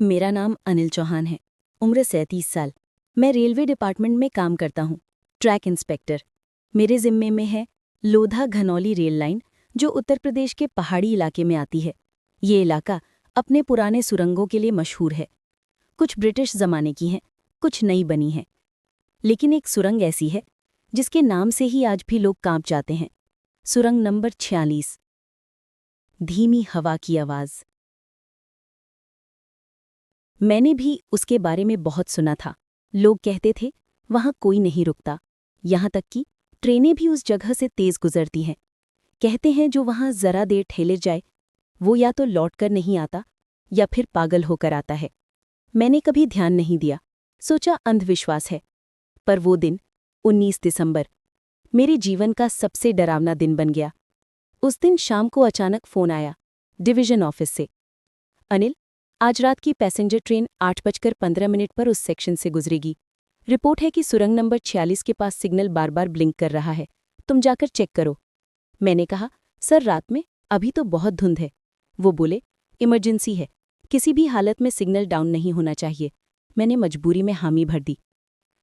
मेरा नाम अनिल चौहान है। उम्र 37 साल। मैं रेलवे डिपार्टमेंट में काम करता हूँ, ट्रैक इंस्पेक्टर। मेरे जिम्मे में है लोधा घनौली रेल लाइन, जो उत्तर प्रदेश के पहाड़ी इलाके में आती है। ये इलाका अपने पुराने सुरंगों के लिए मशहूर है। कुछ ब्रिटिश ज़माने की हैं, कुछ नई बनी हैं। लेकिन एक सुरंग ऐसी है जिसके नाम से ही आज भी लोग कांप जाते हैं। सुरंग नंबर 46। धीमी हवा की आवाज़। मैंने भी उसके बारे में बहुत सुना था। लोग कहते थे वहां कोई नहीं रुकता, यहां तक कि ट्रेनें भी उस जगह से तेज गुजरती हैं। कहते हैं जो वहां जरा देर ठहर जाए वो या तो लौटकर नहीं आता या फिर पागल होकर आता है। मैंने कभी ध्यान नहीं दिया, सोचा अंधविश्वास है। पर वो दिन 19 दिसंबर मेरे जीवन का सबसे डरावना दिन बन गया। उस दिन शाम को अचानक फ़ोन आया डिवीज़न ऑफिस से। अनिल, आज रात की पैसेंजर ट्रेन 8:15 पर उस सेक्शन से गुजरेगी। रिपोर्ट है कि सुरंग नंबर 46 के पास सिग्नल बार बार ब्लिंक कर रहा है, तुम जाकर चेक करो। मैंने कहा, सर रात में अभी तो बहुत धुंध है। वो बोले, इमरजेंसी है, किसी भी हालत में सिग्नल डाउन नहीं होना चाहिए। मैंने मजबूरी में हामी भर दी।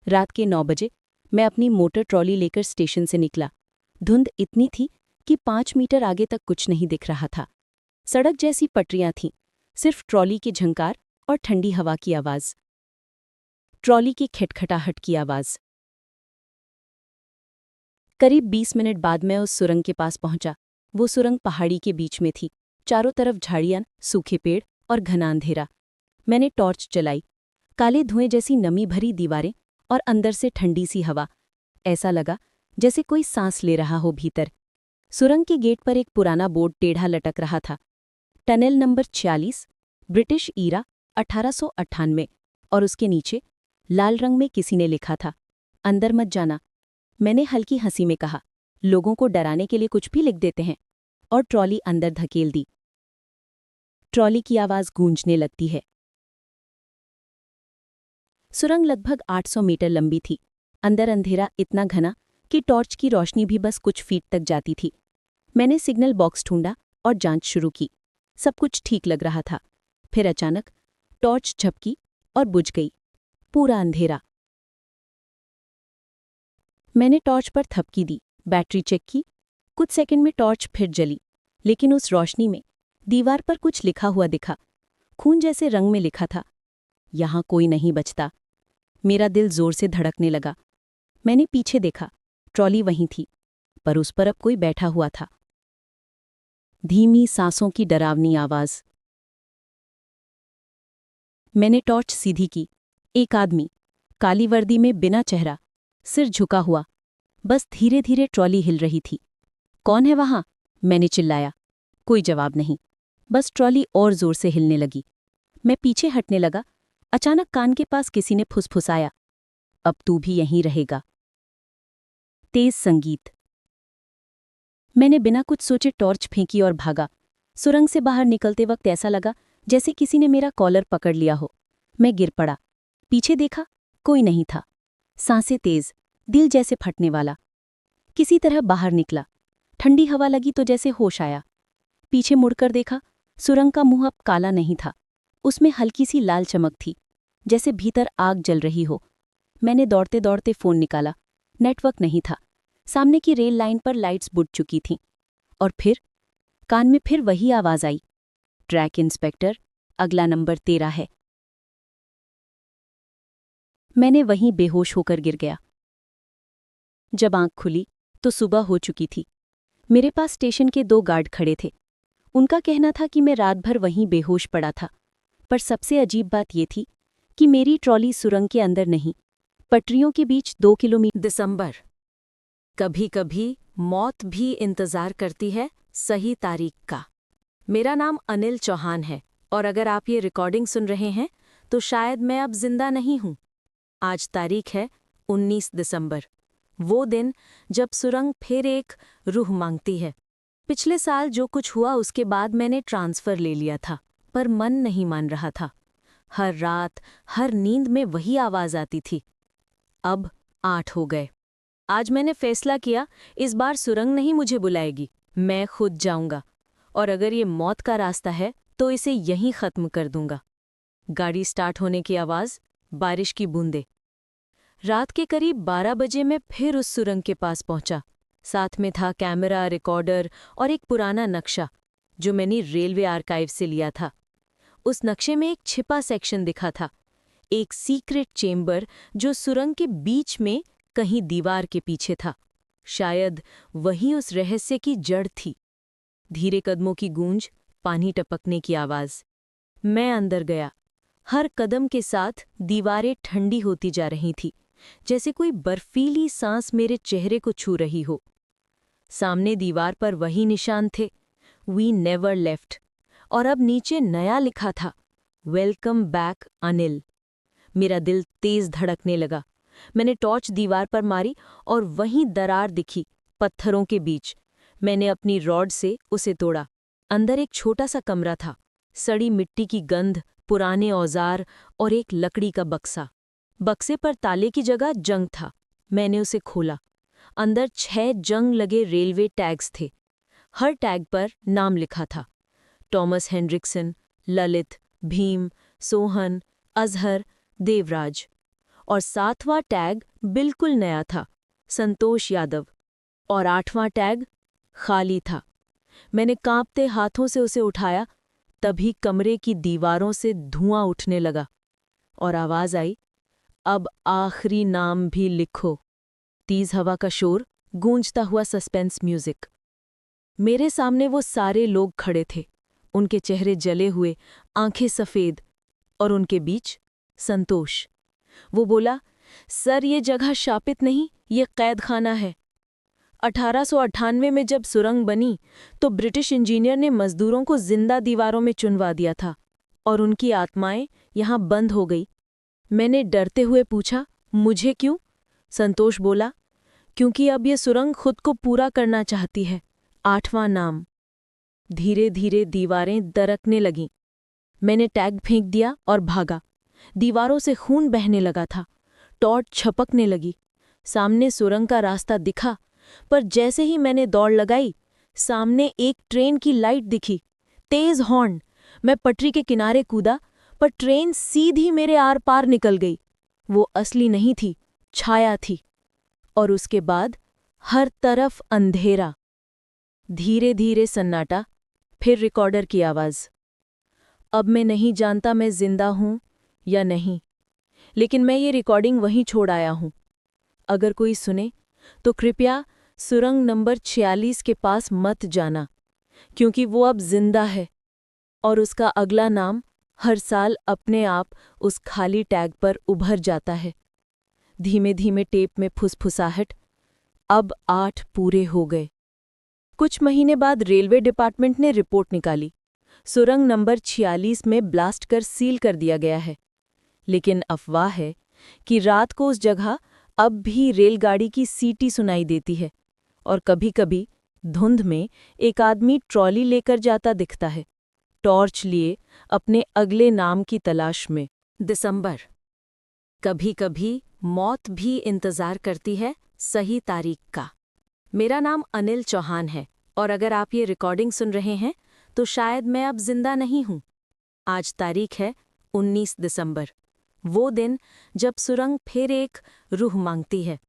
रात के 9 बजे मैं अपनी मोटर ट्रॉली लेकर स्टेशन से निकला। धुंध इतनी थी कि 5 मीटर आगे तक कुछ नहीं दिख रहा था। सड़क जैसी पटरियां थीं, सिर्फ ट्रॉली की झंकार और ठंडी हवा की आवाज़। ट्रॉली की खटखटाहट की आवाज़। करीब 20 मिनट बाद मैं उस सुरंग के पास पहुंचा। वो सुरंग पहाड़ी के बीच में थी, चारों तरफ झाड़ियां, सूखे पेड़ और घना अंधेरा। मैंने टॉर्च जलाई। काले धुएं जैसी नमी भरी दीवारें और अंदर से ठंडी सी हवा। ऐसा लगा जैसे कोई सांस ले रहा हो भीतर। सुरंग के गेट पर एक पुराना बोर्ड टेढ़ा लटक रहा था, टनल नंबर 46, ब्रिटिश ईरा 1898, और उसके नीचे लाल रंग में किसी ने लिखा था, अंदर मत जाना। मैंने हल्की हंसी में कहा, लोगों को डराने के लिए कुछ भी लिख देते हैं, और ट्रॉली अंदर धकेल दी। ट्रॉली की आवाज़ गूंजने लगती है। सुरंग लगभग 800 मीटर लंबी थी। अंदर अंधेरा इतना घना कि टॉर्च की रोशनी भी बस कुछ फीट तक जाती थी। मैंने सिग्नल बॉक्स ढूंढा और जांच शुरू की। सब कुछ ठीक लग रहा था। फिर अचानक टॉर्च झपकी और बुझ गई। पूरा अंधेरा। मैंने टॉर्च पर थपकी दी, बैटरी चेक की। कुछ सेकंड में टॉर्च फिर जली, लेकिन उस रोशनी में दीवार पर कुछ लिखा हुआ दिखा। खून जैसे रंग में लिखा था, यहां कोई नहीं बचता। मेरा दिल जोर से धड़कने लगा। मैंने पीछे देखा, ट्रॉली वहीं थी, पर उस पर अब कोई बैठा हुआ था। धीमी सांसों की डरावनी आवाज। मैंने टॉर्च सीधी की। एक आदमी, काली वर्दी में, बिना चेहरा, सिर झुका हुआ, बस धीरे धीरे ट्रॉली हिल रही थी। कौन है वहां? मैंने चिल्लाया। कोई जवाब नहीं, बस ट्रॉली और जोर से हिलने लगी। मैं पीछे हटने लगा। अचानक कान के पास किसी ने फुसफुसाया, अब तू भी यहीं रहेगा। तेज संगीत। मैंने बिना कुछ सोचे टॉर्च फेंकी और भागा। सुरंग से बाहर निकलते वक्त ऐसा लगा जैसे किसी ने मेरा कॉलर पकड़ लिया हो। मैं गिर पड़ा। पीछे देखा, कोई नहीं था। सांसें तेज, दिल जैसे फटने वाला। किसी तरह बाहर निकला। ठंडी हवा लगी तो जैसे होश आया। पीछे मुड़कर देखा, सुरंग का मुंह अब काला नहीं था, उसमें हल्की सी लाल चमक थी, जैसे भीतर आग जल रही हो। मैंने दौड़ते दौड़ते फ़ोन निकाला। नेटवर्क नहीं था। सामने की रेल लाइन पर लाइट्स बुझ चुकी थीं। और फिर कान में फिर वही आवाज़ आई, ट्रैक इंस्पेक्टर, अगला नंबर 13 है। मैंने वहीं बेहोश होकर गिर गया। जब आंख खुली तो सुबह हो चुकी थी। मेरे पास स्टेशन के 2 गार्ड खड़े थे। उनका कहना था कि मैं रात भर वहीं बेहोश पड़ा था। पर सबसे अजीब बात ये थी कि मेरी ट्रॉली सुरंग के अंदर नहीं, पटरियों के बीच 2 किलोमीटर। दिसंबर। कभी कभी मौत भी इंतजार करती है सही तारीख का। मेरा नाम अनिल चौहान है, और अगर आप ये रिकॉर्डिंग सुन रहे हैं तो शायद मैं अब जिंदा नहीं हूं। आज तारीख है 19 दिसंबर, वो दिन जब सुरंग फिर एक रूह मांगती है। पिछले साल जो कुछ हुआ उसके बाद मैंने ट्रांसफ़र ले लिया था, पर मन नहीं मान रहा था। हर रात, हर नींद में वही आवाज़ आती थी। अब 8 हो गए। आज मैंने फैसला किया, इस बार सुरंग नहीं मुझे बुलाएगी, मैं खुद जाऊंगा। और अगर ये मौत का रास्ता है तो इसे यहीं ख़त्म कर दूंगा। गाड़ी स्टार्ट होने की आवाज, बारिश की बूंदें। रात के करीब 12 बजे मैं फिर उस सुरंग के पास पहुंचा। साथ में था कैमरा, रिकॉर्डर और एक पुराना नक्शा जो मैंने रेलवे आर्काइव से लिया था। उस नक्शे में एक छिपा सेक्शन दिखा था, एक सीक्रेट चेम्बर जो सुरंग के बीच में कहीं दीवार के पीछे था। शायद वही उस रहस्य की जड़ थी। धीरे कदमों की गूंज, पानी टपकने की आवाज। मैं अंदर गया। हर कदम के साथ दीवारें ठंडी होती जा रही थी, जैसे कोई बर्फीली सांस मेरे चेहरे को छू रही हो। सामने दीवार पर वही निशान थे, वी नेवर लेफ्ट, और अब नीचे नया लिखा था, वेलकम बैक अनिल। मेरा दिल तेज धड़कने लगा। मैंने टॉर्च दीवार पर मारी और वहीं दरार दिखी, पत्थरों के बीच। मैंने अपनी रॉड से उसे तोड़ा। अंदर एक छोटा सा कमरा था, सड़ी मिट्टी की गंध, पुराने औजार और एक लकड़ी का बक्सा। बक्से पर ताले की जगह जंग था। मैंने उसे खोला। अंदर 6 जंग लगे रेलवे टैग्स थे। हर टैग पर नाम लिखा था, टॉमस हेनरिक्सन, ललित, भीम, सोहन, अजहर, देवराज। और 7वां टैग बिल्कुल नया था, संतोष यादव। और 8वां टैग खाली था। मैंने कांपते हाथों से उसे उठाया, तभी कमरे की दीवारों से धुआं उठने लगा और आवाज आई, अब आखिरी नाम भी लिखो। तेज हवा का शोर, गूंजता हुआ सस्पेंस म्यूजिक। मेरे सामने वो सारे लोग खड़े थे, उनके चेहरे जले हुए, आंखें सफेद, और उनके बीच संतोष। वो बोला, सर ये जगह शापित नहीं, ये कैद खाना है। 1898 में जब सुरंग बनी तो ब्रिटिश इंजीनियर ने मजदूरों को जिंदा दीवारों में चुनवा दिया था और उनकी आत्माएं यहां बंद हो गई। मैंने डरते हुए पूछा, मुझे क्यों? संतोष बोला, क्योंकि अब ये सुरंग खुद को पूरा करना चाहती है। 8वां नाम। धीरे धीरे दीवारें दरकने लगीं। मैंने टैग फेंक दिया और भागा। दीवारों से खून बहने लगा था। टॉर्च छपकने लगी। सामने सुरंग का रास्ता दिखा, पर जैसे ही मैंने दौड़ लगाई, सामने एक ट्रेन की लाइट दिखी। तेज हॉर्न। मैं पटरी के किनारे कूदा, पर ट्रेन सीधी मेरे आर पार निकल गई। वो असली नहीं थी, छाया थी। और उसके बाद हर तरफ अंधेरा। धीरे धीरे सन्नाटा, फिर रिकॉर्डर की आवाज। अब मैं नहीं जानता मैं जिंदा हूं या नहीं, लेकिन मैं ये रिकॉर्डिंग वहीं छोड़ आया हूं। अगर कोई सुने तो कृपया सुरंग नंबर 46 के पास मत जाना, क्योंकि वो अब जिंदा है और उसका अगला नाम हर साल अपने आप उस खाली टैग पर उभर जाता है। धीमे धीमे टेप में फुसफुसाहट। अब 8 पूरे हो गए। कुछ महीने बाद रेलवे डिपार्टमेंट ने रिपोर्ट निकाली। सुरंग नंबर 46 में ब्लास्ट कर सील कर दिया गया है। लेकिन अफवाह है कि रात को उस जगह अब भी रेलगाड़ी की सीटी सुनाई देती है और कभी-कभी धुंध में एक आदमी ट्रॉली लेकर जाता दिखता है, टॉर्च लिए, अपने अगले नाम की तलाश में। दिसंबर। कभी-कभी मौत भी इंतजार करती है सही तारीख का। मेरा नाम अनिल चौहान है और अगर आप ये रिकॉर्डिंग सुन रहे हैं तो शायद मैं अब जिंदा नहीं हूं। आज तारीख है 19 दिसंबर, वो दिन जब सुरंग फिर एक रूह मांगती है।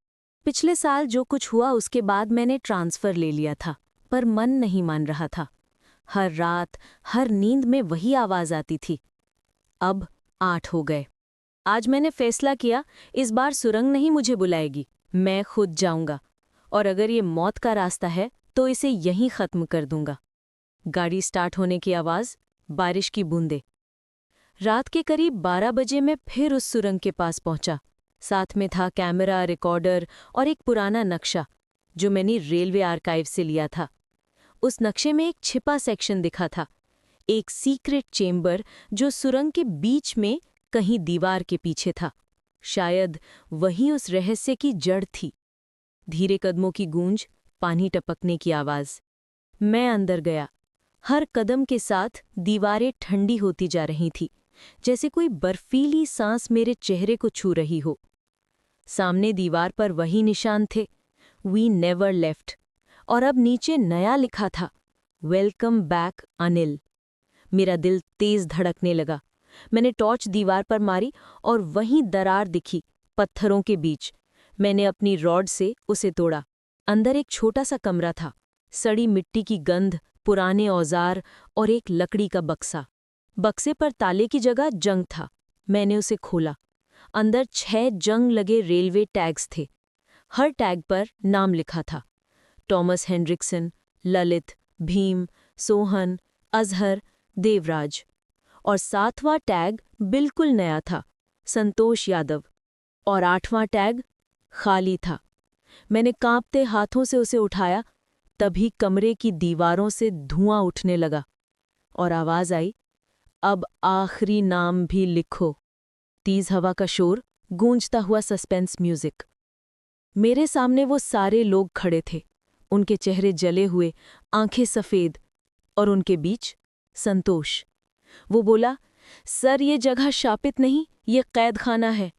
पिछले साल जो कुछ हुआ उसके बाद मैंने ट्रांसफ़र ले लिया था, पर मन नहीं मान रहा था। हर रात, हर नींद में वही आवाज़ आती थी। अब 8 हो गए। आज मैंने फैसला किया, इस बार सुरंग नहीं मुझे बुलाएगी, मैं खुद जाऊंगा। और अगर ये मौत का रास्ता है तो इसे यहीं ख़त्म कर दूंगा। गाड़ी स्टार्ट होने की आवाज़, बारिश की बूंदें। रात के करीब 12 बजे मैं फिर उस सुरंग के पास पहुंचा। साथ में था कैमरा, रिकॉर्डर और एक पुराना नक्शा जो मैंने रेलवे आर्काइव से लिया था। उस नक्शे में एक छिपा सेक्शन दिखा था, एक सीक्रेट चेम्बर जो सुरंग के बीच में कहीं दीवार के पीछे था। शायद वही उस रहस्य की जड़ थी। धीरे कदमों की गूंज, पानी टपकने की आवाज। मैं अंदर गया। हर कदम के साथ दीवारें ठंडी होती जा रही थी, जैसे कोई बर्फीली सांस मेरे चेहरे को छू रही हो। सामने दीवार पर वही निशान थे, वी नेवर लेफ्ट, और अब नीचे नया लिखा था, वेलकम बैक अनिल। मेरा दिल तेज धड़कने लगा। मैंने टॉर्च दीवार पर मारी और वहीं दरार दिखी, पत्थरों के बीच। मैंने अपनी रॉड से उसे तोड़ा। अंदर एक छोटा सा कमरा था, सड़ी मिट्टी की गंध, पुराने औजार और एक लकड़ी का बक्सा। बक्से पर ताले की जगह जंग था। मैंने उसे खोला। अंदर 6 जंग लगे रेलवे टैग्स थे। हर टैग पर नाम लिखा था, टॉमस हेनरिक्सन, ललित, भीम, सोहन, अजहर, देवराज। और 7वां टैग बिल्कुल नया था, संतोष यादव। और 8वां टैग खाली था। मैंने कांपते हाथों से उसे उठाया, तभी कमरे की दीवारों से धुआं उठने लगा और आवाज आई, अब आखिरी नाम भी लिखो। तेज हवा का शोर, गूंजता हुआ सस्पेंस म्यूजिक। मेरे सामने वो सारे लोग खड़े थे, उनके चेहरे जले हुए, आंखें सफेद, और उनके बीच संतोष। वो बोला, सर ये जगह शापित नहीं, ये कैद खाना है।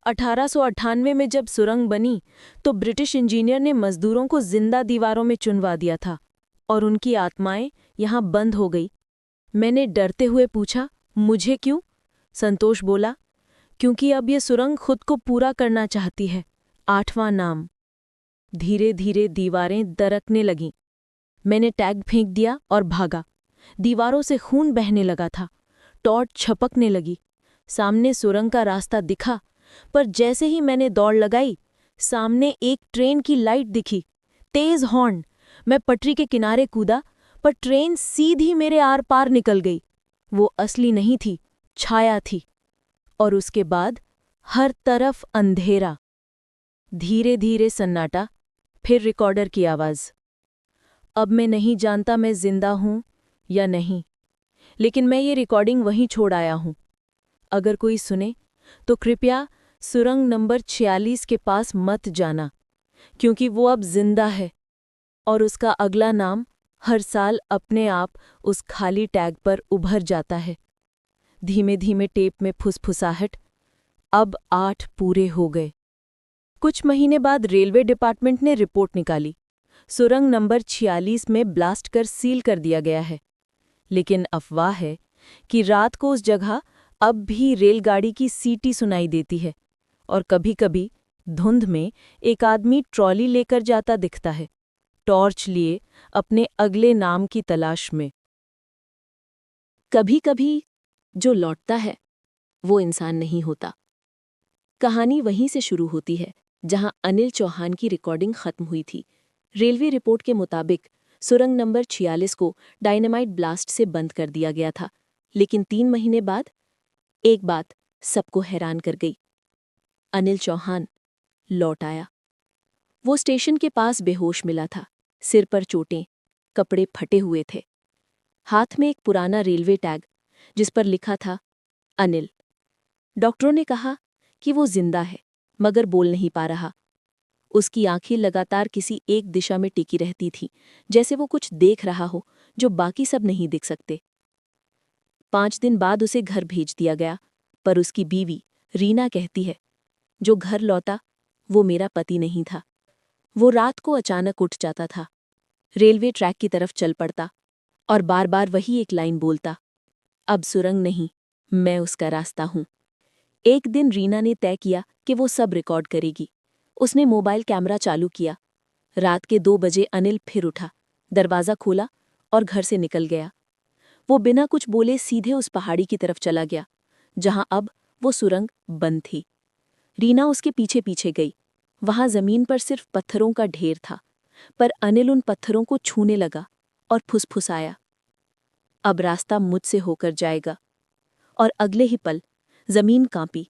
1898 में जब सुरंग बनी तो ब्रिटिश इंजीनियर ने मजदूरों को जिंदा दीवारों में चुनवा दिया था और उनकी आत्माएं यहां बंद हो गई। मैंने डरते हुए पूछा, मुझे क्यों? संतोष बोला, क्योंकि अब ये सुरंग खुद को पूरा करना चाहती है। 8वां नाम। धीरे धीरे दीवारें दरकने लगीं। मैंने टैग फेंक दिया और भागा। दीवारों से खून बहने लगा था। टॉर्च छपकने लगी। सामने सुरंग का रास्ता दिखा, पर जैसे ही मैंने दौड़ लगाई, सामने एक ट्रेन की लाइट दिखी। तेज हॉर्न। मैं पटरी के किनारे कूदा, पर ट्रेन सीधी मेरे आर पार निकल गई। वो असली नहीं थी, छाया थी। और उसके बाद हर तरफ अंधेरा। धीरे धीरे सन्नाटा, फिर रिकॉर्डर की आवाज। अब मैं नहीं जानता मैं जिंदा हूं या नहीं, लेकिन मैं ये रिकॉर्डिंग वहीं छोड़ आया हूं। अगर कोई सुने तो कृपया सुरंग नंबर 46 के पास मत जाना, क्योंकि वो अब जिंदा है और उसका अगला नाम हर साल अपने आप उस खाली टैग पर उभर जाता है। धीमे धीमे टेप में फुसफुसाहट। अब 8 पूरे हो गए। कुछ महीने बाद रेलवे डिपार्टमेंट ने रिपोर्ट निकाली। सुरंग नंबर 46 में ब्लास्ट कर सील कर दिया गया है। लेकिन अफवाह है कि रात को उस जगह अब भी रेलगाड़ी की सीटी सुनाई देती है और कभी-कभी धुंध में एक आदमी ट्रॉली लेकर जाता दिखता है, टॉर्च लिए अपने अगले नाम की तलाश में। कभी-कभी जो लौटता है वो इंसान नहीं होता। कहानी वहीं से शुरू होती है जहां अनिल चौहान की रिकॉर्डिंग खत्म हुई थी। रेलवे रिपोर्ट के मुताबिक सुरंग नंबर 46 को डायनामाइट ब्लास्ट से बंद कर दिया गया था, लेकिन 3 महीने बाद एक बात सबको हैरान कर गई। अनिल चौहान लौट आया। वो स्टेशन के पास बेहोश मिला था, सिर पर चोटें, कपड़े फटे हुए थे। हाथ में एक पुराना रेलवे टैग जिस पर लिखा था अनिल। डॉक्टरों ने कहा कि वो जिंदा है, मगर बोल नहीं पा रहा। उसकी आंखें लगातार किसी एक दिशा में टिकी रहती थीं, जैसे वो कुछ देख रहा हो जो बाकी सब नहीं दिख सकते। 5 दिन बाद उसे घर भेज दिया गया, पर उसकी बीवी रीना कहती है, जो घर लौटा वो मेरा पति नहीं था। वो रात को अचानक उठ जाता था, रेलवे ट्रैक की तरफ चल पड़ता और बार बार वही एक लाइन बोलता, अब सुरंग नहीं, मैं उसका रास्ता हूं। एक दिन रीना ने तय किया कि वो सब रिकॉर्ड करेगी। उसने मोबाइल कैमरा चालू किया। रात के 2 बजे अनिल फिर उठा, दरवाज़ा खोला और घर से निकल गया। वो बिना कुछ बोले सीधे उस पहाड़ी की तरफ चला गया, जहां अब वो सुरंग बंद थी। रीना उसके पीछे पीछे गई। वहां जमीन पर सिर्फ पत्थरों का ढेर था, पर अनिल उन पत्थरों को छूने लगा और फुसफुसाया, अब रास्ता मुझसे होकर जाएगा। और अगले ही पल जमीन कांपी,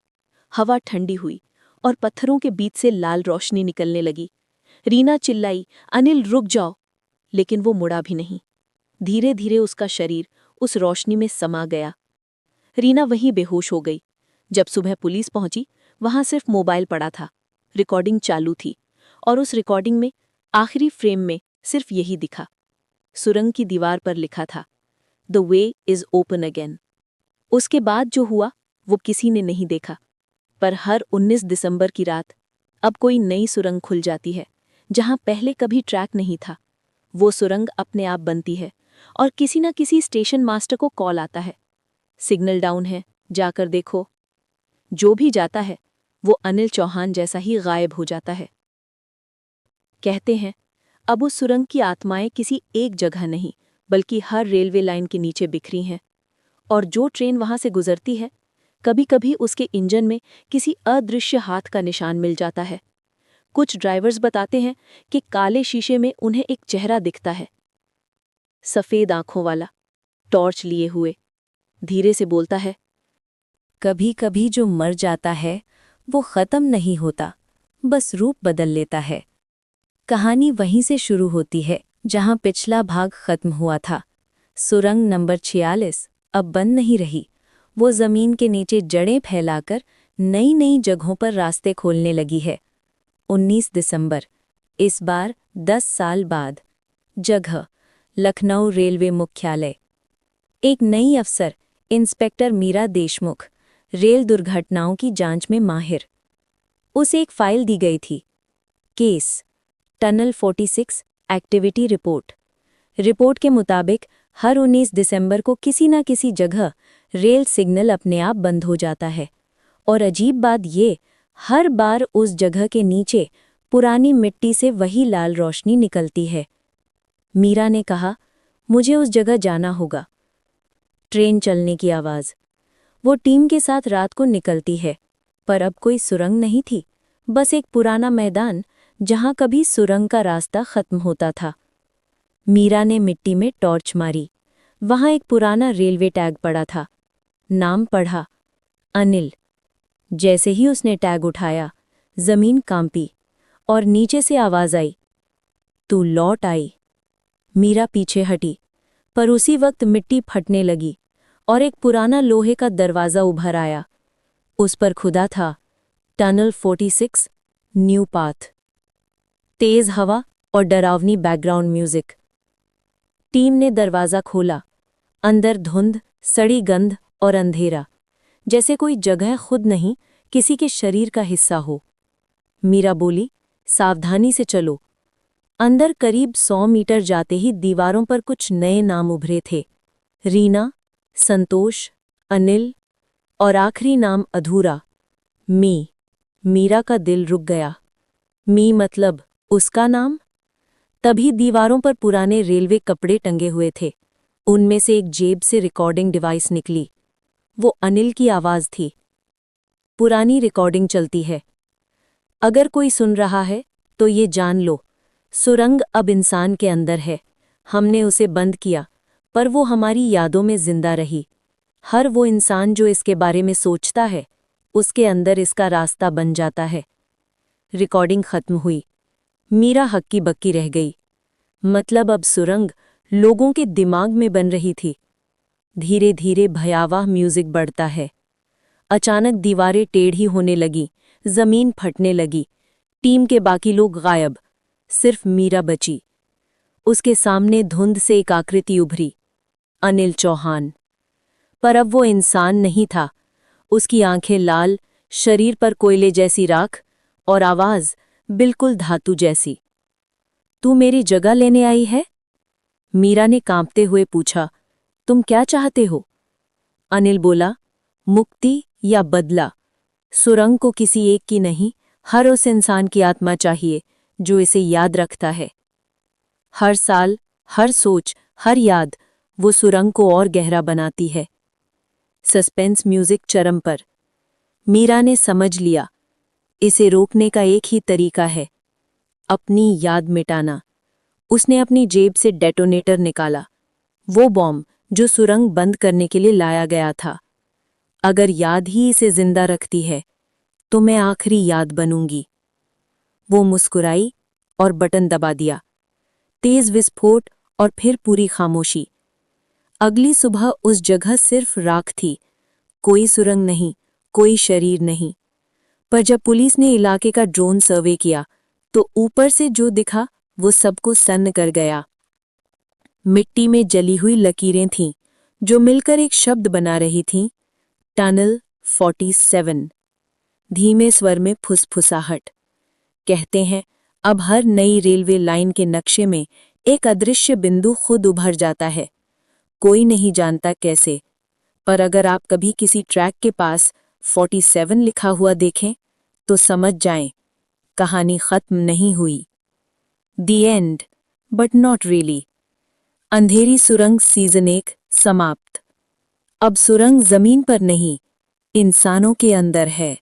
हवा ठंडी हुई और पत्थरों के बीच से लाल रोशनी निकलने लगी। रीना चिल्लाई, अनिल रुक जाओ, लेकिन वो मुड़ा भी नहीं। धीरे धीरे उसका शरीर उस रोशनी में समा गया। रीना वहीं बेहोश हो गई। जब सुबह पुलिस पहुंची, वहां सिर्फ मोबाइल पड़ा था, रिकॉर्डिंग चालू थी और उस रिकॉर्डिंग में आखिरी फ्रेम में सिर्फ यही दिखा। सुरंग की दीवार पर लिखा था, the way is open again. उसके बाद जो हुआ वो किसी ने नहीं देखा, पर हर 19 दिसंबर की रात अब कोई नई सुरंग खुल जाती है, जहां पहले कभी ट्रैक नहीं था। वो सुरंग अपने आप बनती है और किसी न किसी स्टेशन मास्टर को कॉल आता है, सिग्नल डाउन है, जाकर देखो। जो भी जाता है वो अनिल चौहान जैसा ही गायब हो जाता है। कहते हैं अब उस सुरंग की आत्माएं किसी एक जगह नहीं बल्कि हर रेलवे लाइन के नीचे बिखरी हैं, और जो ट्रेन वहां से गुजरती है कभी कभी उसके इंजन में किसी अदृश्य हाथ का निशान मिल जाता है। कुछ ड्राइवर्स बताते हैं कि काले शीशे में उन्हें एक चेहरा दिखता है, सफेद आंखों वाला, टॉर्च लिए हुए, धीरे से बोलता है, कभी कभी जो मर जाता है वो खत्म नहीं होता, बस रूप बदल लेता है। कहानी वहीं से शुरू होती है जहां पिछला भाग खत्म हुआ था। सुरंग नंबर 46 अब बंद नहीं रही, वो जमीन के नीचे जड़ें फैलाकर नई नई जगहों पर रास्ते खोलने लगी है। 19 दिसंबर, इस बार 10 साल बाद। जगह लखनऊ रेलवे मुख्यालय। एक नई अफसर इंस्पेक्टर मीरा देशमुख, रेल दुर्घटनाओं की जांच में माहिर। उसे एक फाइल दी गई थी, case tunnel 46 activity report. Report के मुताबिक हर 19 दिसंबर को किसी न किसी जगह रेल सिग्नल अपने आप बंद हो जाता है, और अजीब बात ये, हर बार उस जगह के नीचे पुरानी मिट्टी से वही लाल रोशनी निकलती है। मीरा ने कहा, मुझे उस जगह जाना होगा। ट्रेन चलने की आवाज़। वो टीम के साथ रात को निकलती है, पर अब कोई सुरंग नहीं थी, बस एक पुराना मैदान जहां कभी सुरंग का रास्ता खत्म होता था। मीरा ने मिट्टी में टॉर्च मारी, वहां एक पुराना रेलवे टैग पड़ा था। नाम पढ़ा, अनिल। जैसे ही उसने टैग उठाया, जमीन कांपी और नीचे से आवाज आई, तू लौट आई। मीरा पीछे हटी, पर उसी वक्त मिट्टी फटने लगी और एक पुराना लोहे का दरवाज़ा उभर आया। उस पर खुदा था, टनल 46 न्यू पाथ। तेज हवा और डरावनी बैकग्राउंड म्यूजिक। टीम ने दरवाज़ा खोला। अंदर धुंध, सड़ी गंध और अंधेरा, जैसे कोई जगह खुद नहीं, किसी के शरीर का हिस्सा हो। मीरा बोली, सावधानी से चलो। अंदर करीब 100 मीटर जाते ही दीवारों पर कुछ नए नाम उभरे थे, रीना, संतोष, अनिल और आखिरी नाम अधूरा, मी। मीरा का दिल रुक गया। मी मतलब उसका नाम? तभी दीवारों पर पुराने रेलवे कपड़े टंगे हुए थे। उनमें से एक जेब से रिकॉर्डिंग डिवाइस निकली। वो अनिल की आवाज़ थी। पुरानी रिकॉर्डिंग चलती है। अगर कोई सुन रहा है तो ये जान लो, सुरंग अब इंसान के अंदर है। हमने उसे बंद किया, पर वो हमारी यादों में जिंदा रही। हर वो इंसान जो इसके बारे में सोचता है, उसके अंदर इसका रास्ता बन जाता है। रिकॉर्डिंग खत्म हुई। मीरा हक्की बक्की रह गई। मतलब अब सुरंग लोगों के दिमाग में बन रही थी। धीरे धीरे भयावह म्यूजिक बढ़ता है। अचानक दीवारें टेढ़ी होने लगी, जमीन फटने लगी। टीम के बाकी लोग गायब, सिर्फ मीरा बची। उसके सामने धुंध से एक आकृति उभरी, अनिल चौहान। पर अब वो इंसान नहीं था। उसकी आंखें लाल, शरीर पर कोयले जैसी राख और आवाज बिल्कुल धातु जैसी। तू मेरी जगह लेने आई है? मीरा ने कांपते हुए पूछा। तुम क्या चाहते हो? अनिल बोला, मुक्ति या बदला। सुरंग को किसी एक की नहीं, हर उस इंसान की आत्मा चाहिए जो इसे याद रखता है। हर साल, हर सोच, हर याद वो सुरंग को और गहरा बनाती है। सस्पेंस म्यूजिक चरम पर। मीरा ने समझ लिया, इसे रोकने का एक ही तरीका है, अपनी याद मिटाना। उसने अपनी जेब से डेटोनेटर निकाला, वो बॉम्ब जो सुरंग बंद करने के लिए लाया गया था। अगर याद ही इसे जिंदा रखती है, तो मैं आखिरी याद बनूंगी। वो मुस्कुराई और बटन दबा दिया। तेज विस्फोट और फिर पूरी खामोशी। अगली सुबह उस जगह सिर्फ राख थी, कोई सुरंग नहीं, कोई शरीर नहीं। पर जब पुलिस ने इलाके का ड्रोन सर्वे किया, तो ऊपर से जो दिखा वो सबको सन्न कर गया। मिट्टी में जली हुई लकीरें थीं, जो मिलकर एक शब्द बना रही थीं, टनल 47। धीमे स्वर में फुसफुसाहट। कहते हैं, अब हर नई रेलवे लाइन के नक्शे में एक अदृश्य बिंदु खुद उभर जाता है। कोई नहीं जानता कैसे, पर अगर आप कभी किसी ट्रैक के पास 47 लिखा हुआ देखें तो समझ जाएं, कहानी खत्म नहीं हुई। दी एंड, बट नॉट रियली। अंधेरी सुरंग सीजन 1 समाप्त। अब सुरंग जमीन पर नहीं, इंसानों के अंदर है।